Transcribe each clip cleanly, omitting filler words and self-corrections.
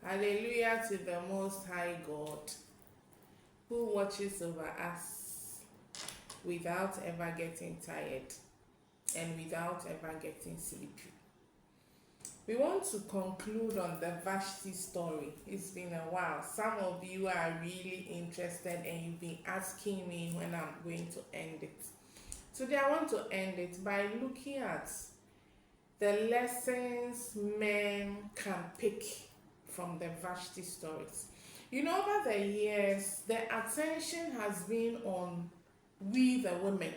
Hallelujah to the Most High God, who watches over us without ever getting tired and without ever getting sleepy. We want to conclude on the Vashti story. It's been a while. Some of you are really interested and you've been asking me when I'm going to end it. Today I want to end it by looking at the lessons men can pick from the Vashti stories. You know, over the years, the attention has been on we the women,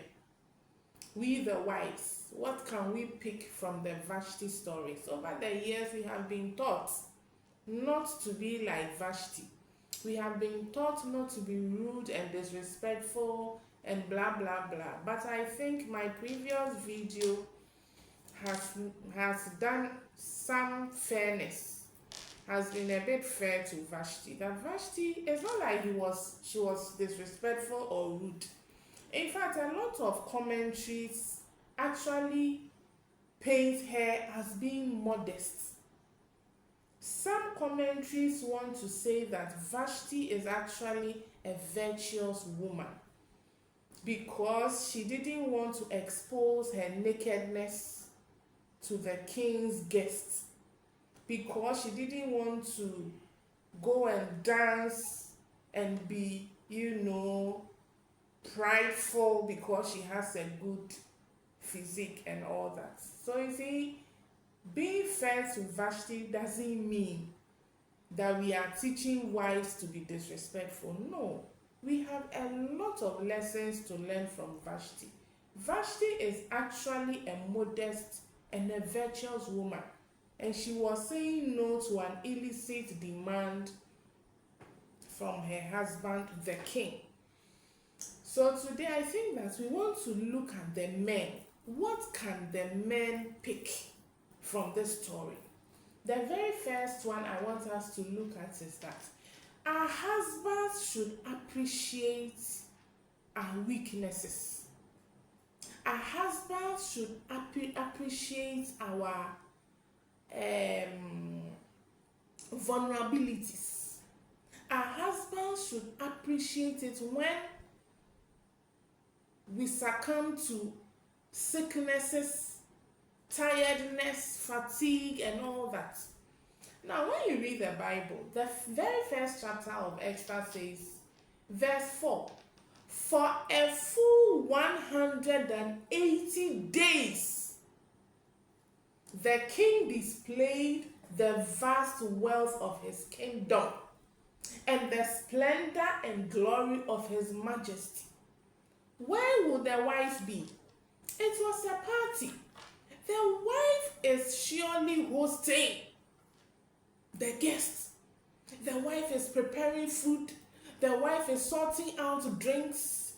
we the wives. What can we pick from the Vashti stories? Over the years, we have been taught not to be like Vashti. We have been taught not to be rude and disrespectful and blah blah blah. But I think my previous video has done some fairness, has been a bit fair to Vashti. That Vashti, it's not like she was disrespectful or rude. In fact, a lot of commentaries actually paint her as being modest. Some commentaries want to say that Vashti is actually a virtuous woman because she didn't want to expose her nakedness to the king's guests, because she didn't want to go and dance and be, prideful because she has a good physique and all that. So you see, being fair to Vashti doesn't mean that we are teaching wives to be disrespectful. No, we have a lot of lessons to learn from Vashti. Vashti is actually a modest and a virtuous woman, and she was saying no to an illicit demand from her husband, the king. So today I think that we want to look at the men. What can the men pick from this story? The very first one I want us to look at is that our husbands should appreciate our weaknesses. Our husbands should appreciate our vulnerabilities. Our husbands should appreciate it when we succumb to sicknesses, tiredness, fatigue, and all that. Now, when you read the Bible, the very first chapter of Esther says, verse 4, for a full 180 days, the king displayed the vast wealth of his kingdom and the splendor and glory of his majesty. Where would the wife be? It was a party. The wife is surely hosting the guests. The wife is preparing food. The wife is sorting out drinks,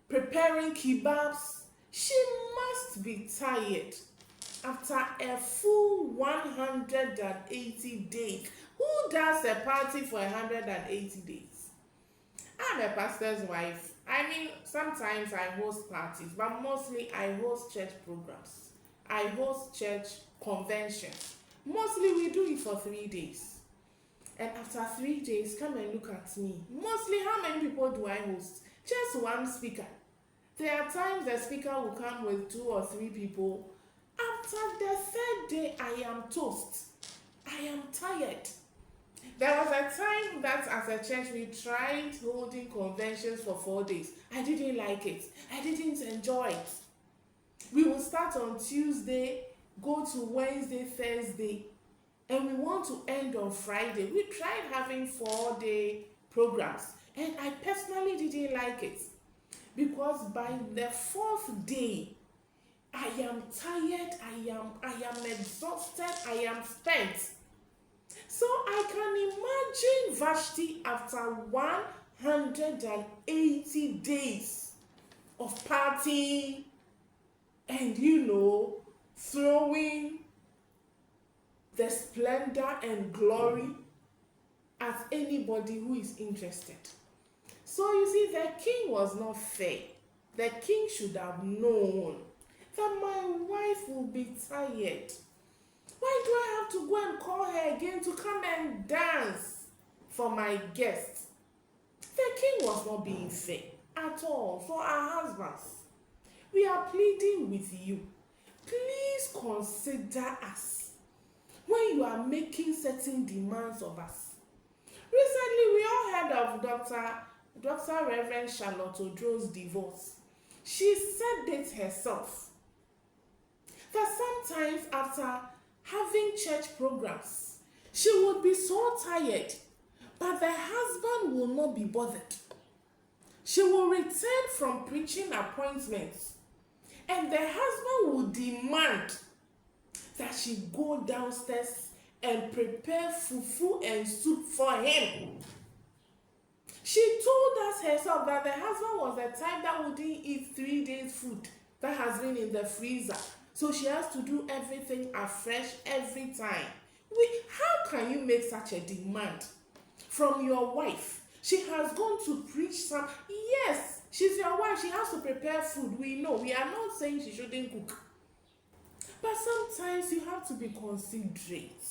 preparing kebabs. She must be tired after a full 180 days. Who does a party for 180 days? I'm a pastor's wife. I mean, sometimes I host parties, but mostly I host church programs. I host church conventions. Mostly we do it for 3 days. And after 3 days, come and look at me. Mostly, how many people do I host? Just one speaker. There are times the speaker will come with 2 or 3 people. After the 3rd day, I am toast. I am tired. There was a time that as a church we tried holding conventions for 4 days. I didn't like it. I didn't enjoy it. We will start on Tuesday, go to Wednesday, Thursday, and we want to end on Friday. We tried having 4-day programs, and I personally didn't like it because by the 4th day, I am tired, I am exhausted, I am spent. So I can imagine Vashti after 180 days of partying and throwing the splendor and glory at anybody who is interested. So you see, the king was not fair. The king should have known that my wife will be tired. Why do I have to go and call her again to come and dance for my guests? The king was not being fair at all for our husbands. We are pleading with you. Please consider us when you are making certain demands of us. Recently, we all heard of Dr. Reverend Charlotte Odro's divorce. She said it herself that sometimes after having church programs, she would be so tired, but the husband will not be bothered. She will return from preaching appointments, and the husband will demand that she go downstairs and prepare fufu and soup for him. She told us herself that the husband was the type that wouldn't eat 3 days food that has been in the freezer. So she has to do everything afresh every time. How can you make such a demand from your wife? She has gone to preach some. Yes, she's your wife. She has to prepare food. We know. We are not saying she shouldn't cook. But sometimes you have to be considerate.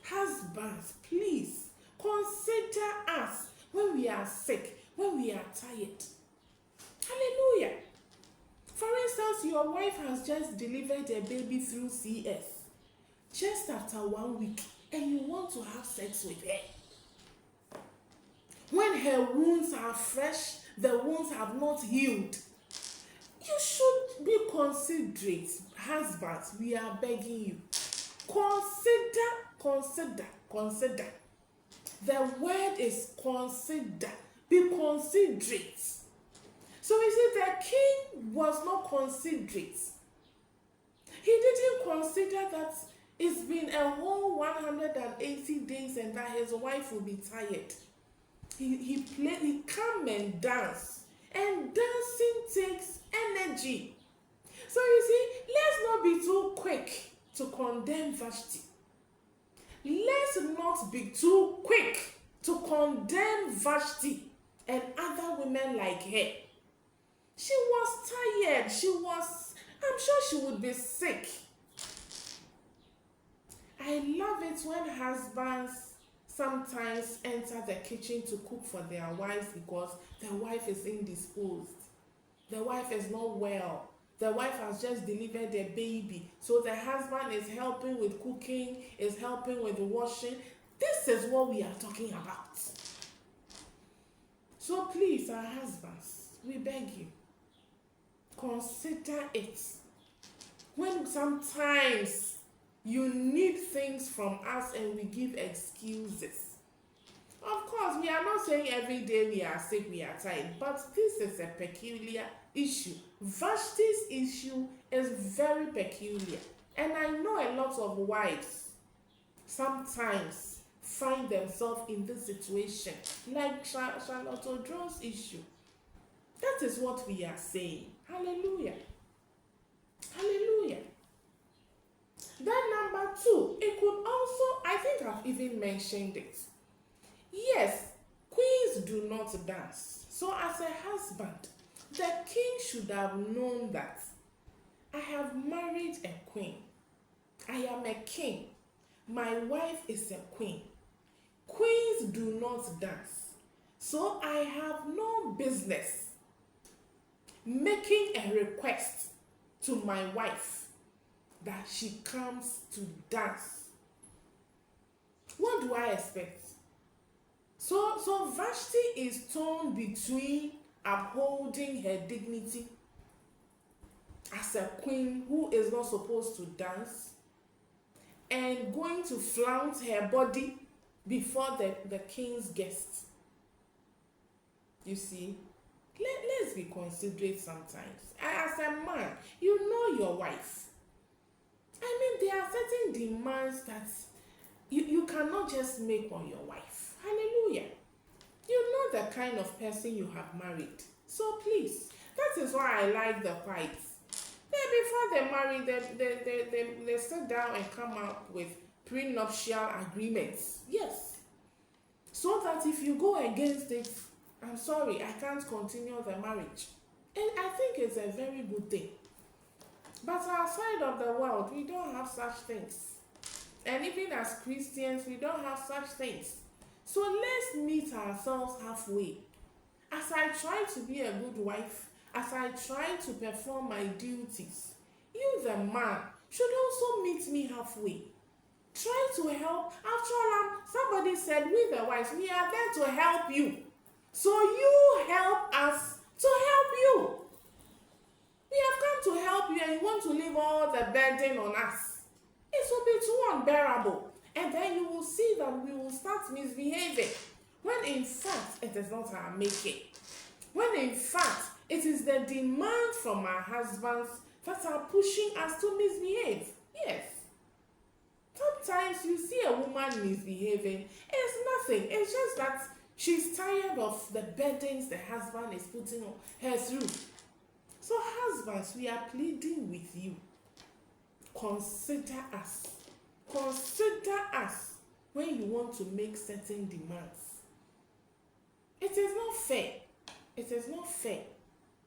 Husbands, please consider us when we are sick, when we are tired. Hallelujah. For instance, your wife has just delivered a baby through CS just after 1 week, and you want to have sex with her. When her wounds are fresh, the wounds have not healed. You should be considerate. Husbands, we are begging you. Consider. The word is consider. Be considerate. So you see, the king was not considerate. He didn't consider that it's been a whole 180 days and that his wife will be tired. He come and dance. And dancing takes energy. So you see, let's not be too quick to condemn Vashti. Let's not be too quick to condemn Vashti and other women like her. She was tired. I'm sure she would be sick. I love it when husbands sometimes enter the kitchen to cook for their wives because the wife is indisposed. The wife is not well. The wife has just delivered a baby. So the husband is helping with cooking, is helping with washing. This is what we are talking about. So please, our husbands, we beg you, consider it. When sometimes you need things from us and we give excuses. Of course, we are not saying every day we are sick, we are tired, but this is a peculiar issue. Vashti's issue is very peculiar. And I know a lot of wives sometimes find themselves in this situation, like Charlotte Odro's issue. That is what we are saying. Hallelujah. Hallelujah. Then number 2, it could also, I think I've even mentioned it. Yes, queens do not dance. So as a husband, the king should have known that I have married a queen. I am a king. My wife is a queen. Queens do not dance. So I have no business making a request to my wife that she comes to dance. What do I expect? So Vashti is torn between upholding her dignity as a queen who is not supposed to dance and going to flaunt her body before the king's guests. You see, let's be considerate sometimes. As a man, you know your wife. I mean, there are certain demands that you cannot just make on your wife. Hallelujah. You know the kind of person you have married. So please, that is why I like the fights. Then before they marry, they sit down and come up with prenuptial agreements. Yes. So that if you go against it, I'm sorry, I can't continue the marriage. And I think it's a very good thing. But outside of the world, we don't have such things. And even as Christians, we don't have such things. So let's meet ourselves halfway. As I try to be a good wife, as I try to perform my duties, you, the man, should also meet me halfway. Try to help. After all, somebody said, we the wives, we are there to help you. So you help us to help you. We have come to help you and you want to leave all the burden on us. It will be too unbearable. And then you will see that we will start misbehaving. When in fact, it is not our making. When in fact, it is the demand from our husbands that are pushing us to misbehave. Yes. Sometimes you see a woman misbehaving, it's nothing. It's just that she's tired of the burdens the husband is putting her through. So husbands, we are pleading with you. Consider us. Consider us when you want to make certain demands. It is not fair. It is not fair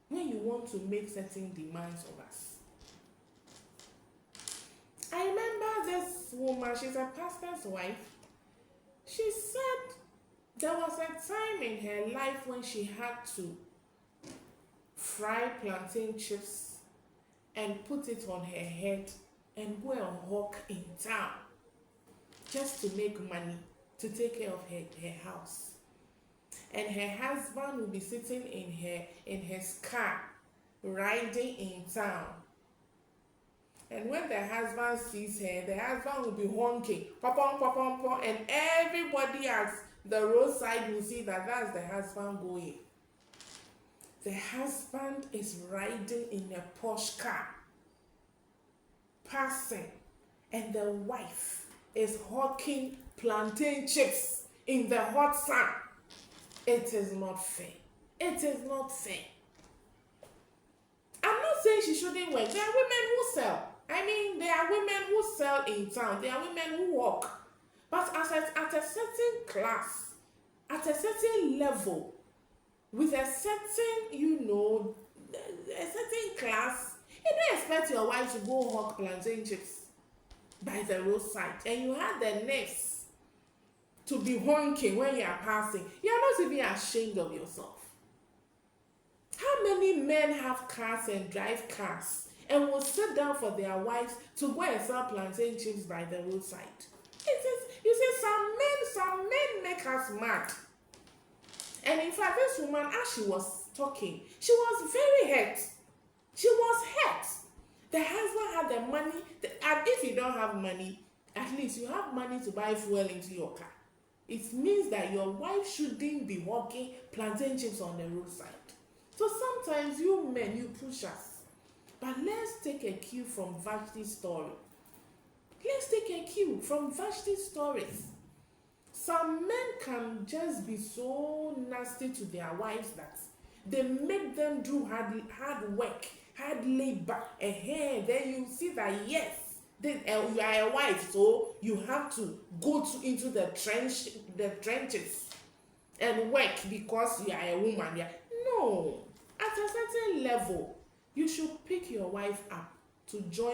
when you want to make certain demands of us. I remember this woman, she's a pastor's wife. She said there was a time in her life when she had to fry plantain chips and put it on her head and go and hawk in town just to make money to take care of her house. And her husband will be sitting in his car riding in town. And when the husband sees her, the husband will be honking, pop, and everybody at the roadside will see that that's the husband going. The husband is riding in a posh car, passing, and the wife is hawking plantain chips in the hot sun. It is not fair. It is not fair. I'm not saying she shouldn't work. There are women who sell. There are women who sell in town. There are women who walk. But at a certain class, at a certain level, with a certain, a certain class, you don't expect your wife to go hawk plantain chips by the roadside. And you have the nerves to be honking when you are passing. You are not even ashamed of yourself. How many men have cars and drive cars and will sit down for their wives to go and sell plantain chips by the roadside? You see, some men make us mad. And in fact, this woman, as she was talking, she was very hurt. She was hurt. The husband had the money, and if you don't have money, at least you have money to buy fuel into your car. It means that your wife shouldn't be hawking plantain chips on the roadside. So sometimes you men, you push us. But let's take a cue from Vashti's story. Let's take a cue from Vashti's stories. Some men can just be so nasty to their wives that they make them do hard work, hard labor, and then you see that yes, you are a wife, so you have to go into the trenches and work because you are a woman. Yeah. No, at a certain level, you should pick your wife up to join